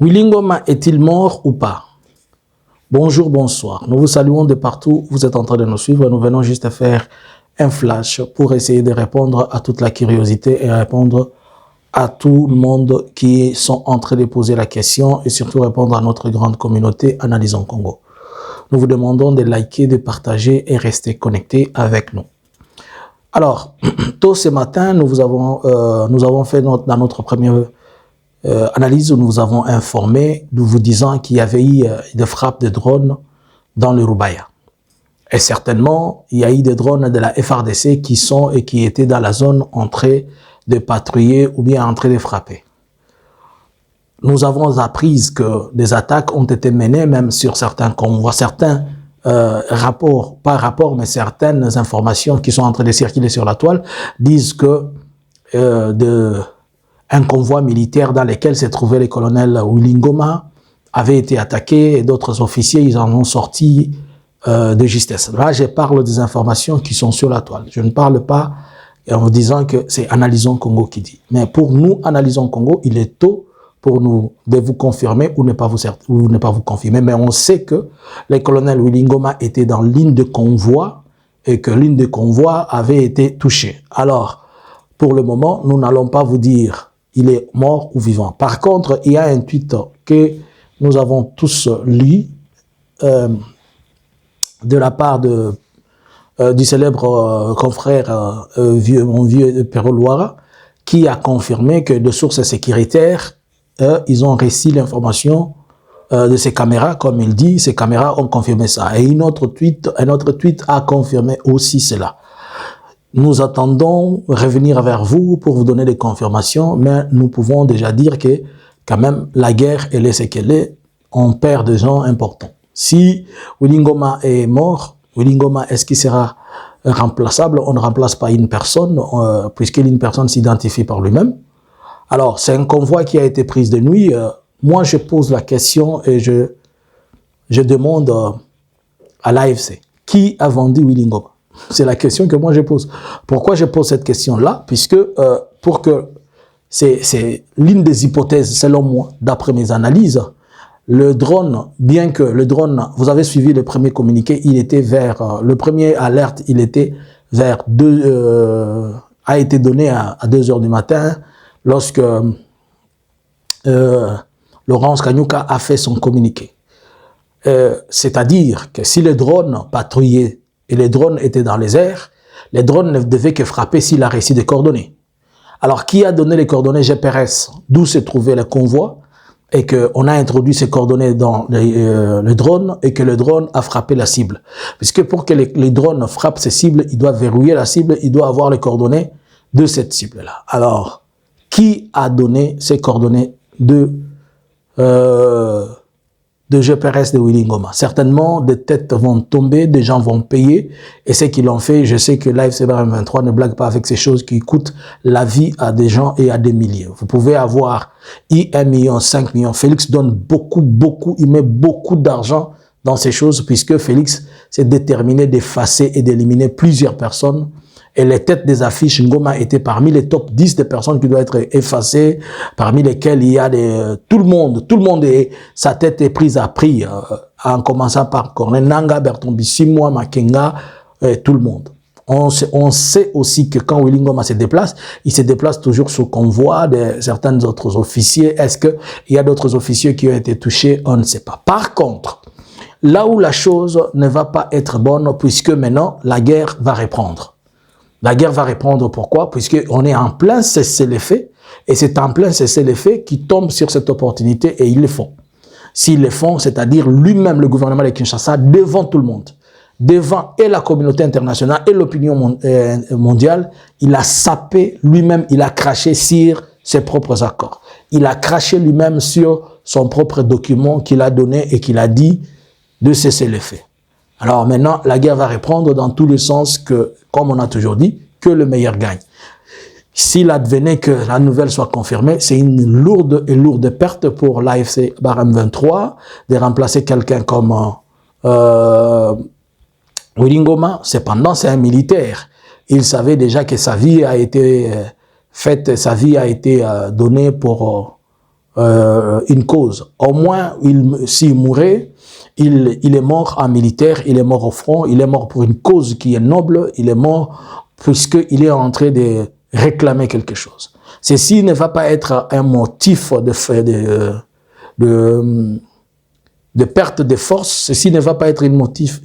Willy Ngoma est-il mort ou pas? Bonjour, bonsoir. Nous vous saluons de partout. Vous êtes en train de nous suivre. Nous venons juste faire un flash pour essayer de répondre à toute la curiosité et répondre à tout le monde qui sont en train de poser la question et surtout répondre à notre grande communauté Analysons Congo. Nous vous demandons de liker, de partager et rester connectés avec nous. Alors, tôt ce matin, nous avons fait dans notre première analyse où nous avons informé, nous vous disant qu'il y avait eu des frappes de drones dans le Rubaya. Et certainement, il y a eu des drones de la FARDC qui sont et qui étaient dans la zone en train de patrouiller ou bien en train de frapper. Nous avons appris que des attaques ont été menées même sur certains convois, certains rapports, pas rapports, mais certaines informations qui sont en train de circuler sur la toile disent que un convoi militaire dans lequel se trouvait le colonel Willy Ngoma avait été attaqué et d'autres officiers, ils en ont sorti de justesse. Là, je parle des informations qui sont sur la toile. Je ne parle pas en vous disant que c'est Analysons Congo qui dit. Mais pour nous, Analysons Congo, il est tôt pour nous de vous confirmer ou ne pas vous confirmer. Mais on sait que le colonel Willy Ngoma était dans ligne de convoi et que ligne de convoi avait été touchée. Alors, pour le moment, nous n'allons pas vous dire il est mort ou vivant. Par contre, il y a un tweet que nous avons tous lu de la part du célèbre confrère mon vieux Perrault Loira, qui a confirmé que de sources sécuritaires, ils ont reçu l'information de ces caméras, comme il dit, ces caméras ont confirmé ça. Et un autre tweet a confirmé aussi cela. Nous attendons revenir vers vous pour vous donner des confirmations, mais nous pouvons déjà dire que quand même la guerre, elle est ce qu'elle est, on perd des gens importants. Si Willy Ngoma est mort, Willy Ngoma, est-ce qu'il sera remplaçable? On ne remplace pas une personne, puisqu'une personne s'identifie par lui-même. Alors, c'est un convoi qui a été pris de nuit. Moi, je pose la question et je demande à l'AFC, qui a vendu Willy Ngoma? C'est la question que moi je pose. Pourquoi je pose cette question-là? Puisque pour que c'est l'une des hypothèses, selon moi, d'après mes analyses, le drone, bien que le drone, vous avez suivi le premier communiqué, il était vers, le premier alerte, il était vers a été donné à 2 heures du matin, lorsque Laurence Kanyuka a fait son communiqué. C'est-à-dire que si le drone patrouillait et les drones étaient dans les airs, les drones ne devaient que frapper s'il a reçu des coordonnées. Alors, qui a donné les coordonnées GPRS, d'où se trouvait le convoi, et qu'on a introduit ces coordonnées dans le drone, et que le drone a frappé la cible. Puisque pour que les drones frappent ces cibles, ils doivent verrouiller la cible, ils doivent avoir les coordonnées de cette cible-là. Alors, qui a donné ces coordonnées de GPRS de Willy Ngoma? Certainement, des têtes vont tomber, des gens vont payer, et ceux qui l'ont fait, je sais que l'AFC Barème 23 ne blague pas avec ces choses qui coûtent la vie à des gens et à des milliers. Vous pouvez avoir 1 million, 5 millions. Félix donne beaucoup, il met beaucoup d'argent dans ces choses, puisque Félix s'est déterminé d'effacer et d'éliminer plusieurs personnes. Et les têtes des affiches, Ngoma était parmi les top 10 des personnes qui doivent être effacées, parmi lesquelles il y a tout le monde sa tête est prise à prix, en commençant par Corneille Nanga, Berton Bissimoa, Makenga, tout le monde. On sait aussi que quand Willy Ngoma se déplace, il se déplace toujours sous convoi de certains autres officiers. Est-ce qu'il y a d'autres officiers qui ont été touchés? On ne sait pas. Par contre, là où la chose ne va pas être bonne, puisque maintenant la guerre va reprendre. La guerre va répondre pourquoi? Puisqu'on est en plein cessez-le-feu, et c'est en plein cessez-le-feu qui tombe sur cette opportunité, et ils le font. S'ils le font, c'est-à-dire lui-même, le gouvernement de Kinshasa, devant tout le monde, devant et la communauté internationale et l'opinion mondiale, il a sapé lui-même, il a craché sur ses propres accords. Il a craché lui-même sur son propre document qu'il a donné et qu'il a dit de cesser le feu. Alors maintenant, la guerre va reprendre dans tous les sens que, comme on a toujours dit, que le meilleur gagne. S'il advenait que la nouvelle soit confirmée, c'est une lourde perte pour l'AFC Barème 23 de remplacer quelqu'un comme Willy Ngoma. Cependant, c'est un militaire. Il savait déjà que sa vie a été faite, sa vie a été donnée pour une cause. Au moins, s'il mourait, il est mort en militaire, il est mort au front, il est mort pour une cause qui est noble, il est mort puisqu'il est en train de réclamer quelque chose. Ceci ne va pas être un motif de perte de force, ceci ne va pas être un motif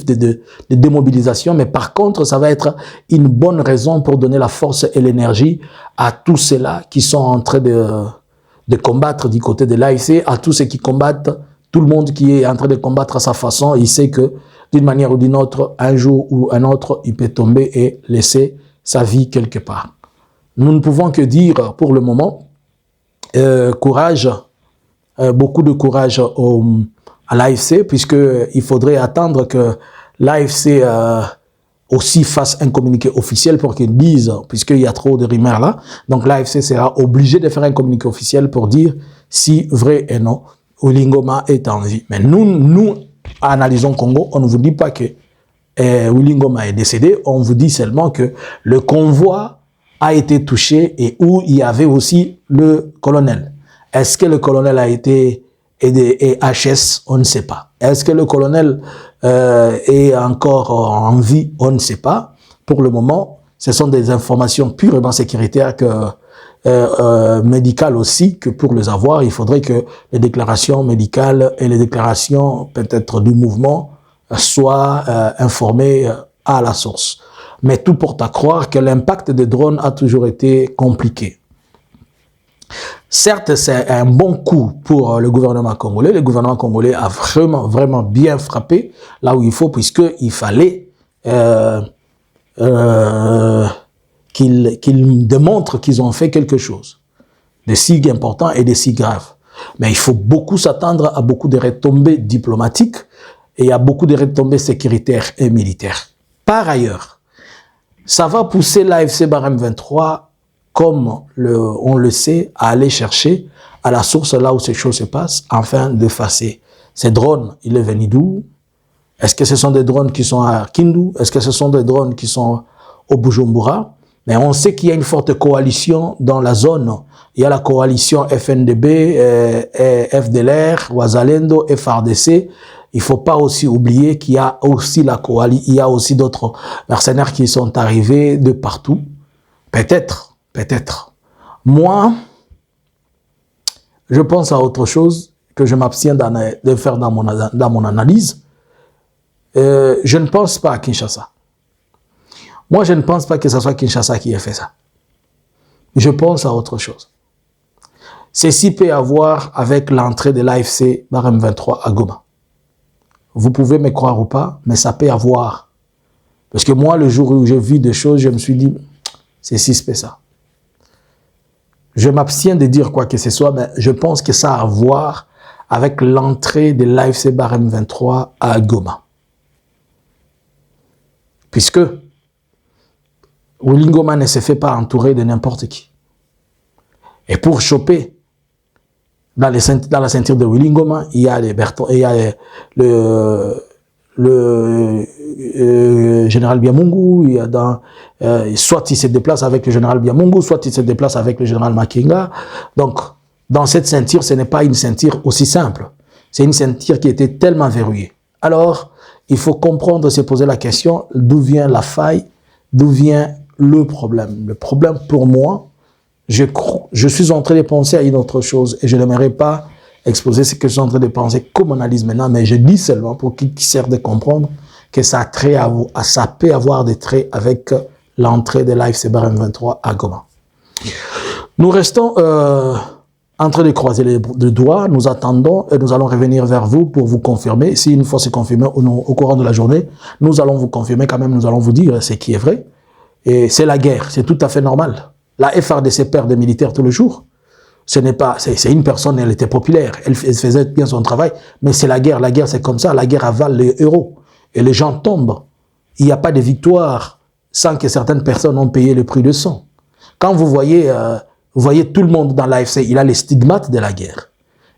de démobilisation, mais par contre, ça va être une bonne raison pour donner la force et l'énergie à tous ceux-là qui sont en train de combattre du côté de l'AFC, à tous ceux qui combattent, tout le monde qui est en train de combattre à sa façon, il sait que d'une manière ou d'une autre, un jour ou un autre, il peut tomber et laisser sa vie quelque part. Nous ne pouvons que dire pour le moment, courage, beaucoup de courage à l'AFC, puisqu'il faudrait attendre que l'AFC aussi fasse un communiqué officiel pour qu'ils disent, puisqu'il y a trop de rumeurs là, donc l'AFC sera obligé de faire un communiqué officiel pour dire si vrai et non, Willy Ngoma est en vie. Mais nous analysons Congo, on ne vous dit pas que Willy Ngoma est décédé, on vous dit seulement que le convoi a été touché et où il y avait aussi le colonel. Est-ce que le colonel a été aidé et HS? On ne sait pas. Est-ce que le colonel est encore en vie? On ne sait pas. Pour le moment, ce sont des informations purement sécuritaires médicales aussi, que pour les avoir, il faudrait que les déclarations médicales et les déclarations peut-être du mouvement soient informées à la source. Mais tout porte à croire que l'impact des drones a toujours été compliqué. Certes, c'est un bon coup pour le gouvernement congolais. Le gouvernement congolais a vraiment bien frappé là où il faut, puisqu'il fallait qu'ils démontrent qu'ils ont fait quelque chose de si important et de si grave. Mais il faut beaucoup s'attendre à beaucoup de retombées diplomatiques et à beaucoup de retombées sécuritaires et militaires. Par ailleurs, ça va pousser l'AFC Barème 23, comme on le sait, à aller chercher à la source là où ces choses se passent, afin d'effacer. Ces drones, il est venu d'où? Est-ce que ce sont des drones qui sont à Kindu? Est-ce que ce sont des drones qui sont au Bujumbura? Mais on sait qu'il y a une forte coalition dans la zone. Il y a la coalition FNDB, FDLR, Wazalendo, FRDC. Il faut pas aussi oublier qu'il y a aussi il y a aussi d'autres mercenaires qui sont arrivés de partout. Peut-être. Moi, je pense à autre chose que je m'abstiens de faire dans mon analyse. Je ne pense pas à Kinshasa. Moi, je ne pense pas que ce soit Kinshasa qui ait fait ça. Je pense à autre chose. Ceci peut avoir avec l'entrée de l'AFC Barème 23 à Goma. Vous pouvez me croire ou pas, mais ça peut avoir. Parce que moi, le jour où j'ai vu des choses, je me suis dit, c'est si c'est ça. Je m'abstiens de dire quoi que ce soit, mais je pense que ça a à voir avec l'entrée de l'AFC Barème 23 à Goma. Puisque Willy Ngoma ne se fait pas entourer de n'importe qui. Et pour choper dans la ceinture de Willy Ngoma, il y a le général Biamungu, il y a soit il se déplace avec le général Biamungu, soit il se déplace avec le général Makenga. Donc, dans cette ceinture, ce n'est pas une ceinture aussi simple. C'est une ceinture qui était tellement verrouillée. Alors, il faut comprendre, se poser la question, d'où vient la faille, d'où vient le problème. Le problème pour moi, je suis en train de penser à une autre chose et je n'aimerais pas exposer ce que je suis en train de penser comme analyse maintenant, mais je dis seulement pour qu'ils servent de comprendre que ça peut avoir des traits avec l'entrée de l'AFC Barème 23 à Goma. Nous restons en train de croiser les doigts, nous attendons et nous allons revenir vers vous pour vous confirmer. Si une fois c'est confirmé au courant de la journée, nous allons vous confirmer quand même, nous allons vous dire ce qui est vrai. Et c'est la guerre, c'est tout à fait normal. La FRDC perd des militaires tous les jours. Ce n'est pas, c'est une personne, elle était populaire, elle faisait bien son travail, mais c'est la guerre c'est comme ça, la guerre avale les héros. Et les gens tombent. Il n'y a pas de victoire sans que certaines personnes ont payé le prix de sang. Quand vous voyez tout le monde dans l'AFC, il a les stigmates de la guerre.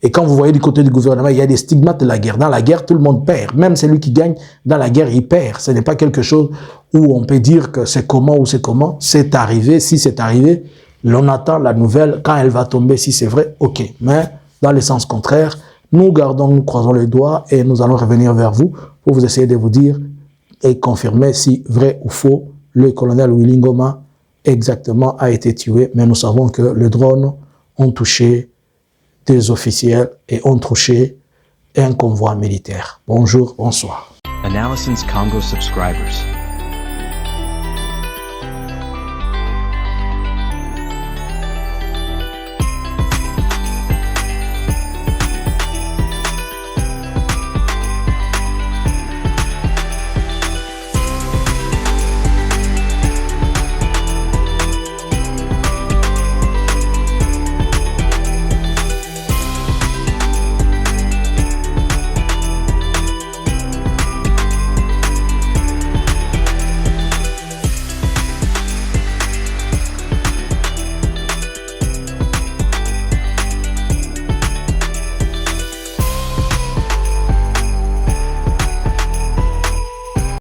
Et quand vous voyez du côté du gouvernement, il y a des stigmates de la guerre. Dans la guerre, tout le monde perd. Même celui qui gagne dans la guerre, il perd. Ce n'est pas quelque chose où on peut dire que c'est comment ou c'est comment. C'est arrivé. Si c'est arrivé, L'on attend la nouvelle. Quand elle va tomber, si c'est vrai, ok. Mais dans le sens contraire, nous croisons les doigts et nous allons revenir vers vous pour vous essayer de vous dire et confirmer si vrai ou faux le colonel Willy Ngoma exactement a été tué. Mais nous savons que les drones ont touché des officiels et ont touché un convoi militaire. Bonjour, bonsoir. Analysins Congo subscribers.